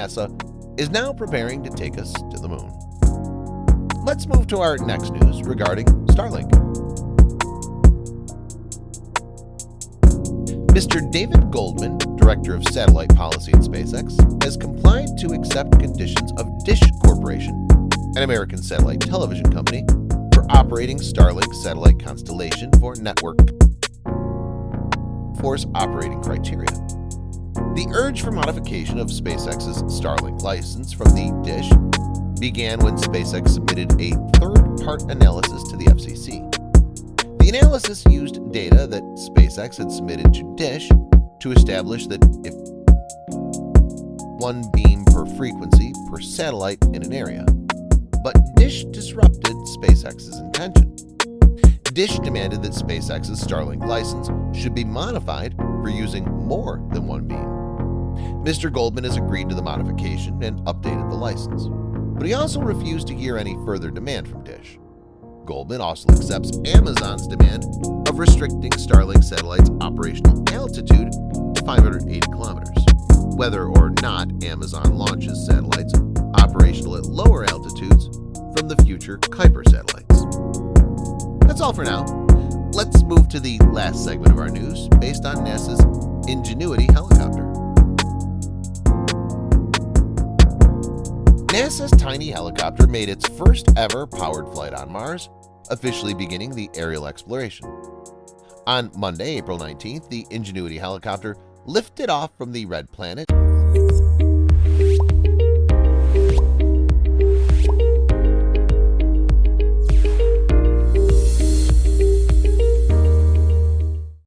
NASA is now preparing to take us to the moon. Let's move to our next news regarding Starlink. Mr. David Goldman, Director of Satellite Policy at SpaceX, has complied to accept conditions of Dish Corporation, an American satellite television company, for operating Starlink satellite constellation for network force operating criteria. The urge for modification of SpaceX's Starlink license from the Dish began when SpaceX submitted a third-part analysis to the FCC. The analysis used data that SpaceX had submitted to Dish to establish that if one beam per frequency per satellite in an area, but Dish disrupted SpaceX's intention. Dish demanded that SpaceX's Starlink license should be modified for using more than one beam. Mr. Goldman has agreed to the modification and updated the license, but he also refused to hear any further demand from Dish. Goldman also accepts Amazon's demand of restricting Starlink satellites' operational altitude to 580 kilometers, whether or not Amazon launches satellites operational at lower altitudes from the future Kuiper satellites. That's all for now. Let's move to the last segment of our news based on NASA's Ingenuity helicopter. NASA's tiny helicopter made its first ever powered flight on Mars, officially beginning the aerial exploration. On Monday, April 19th, the Ingenuity helicopter lifted off from the Red Planet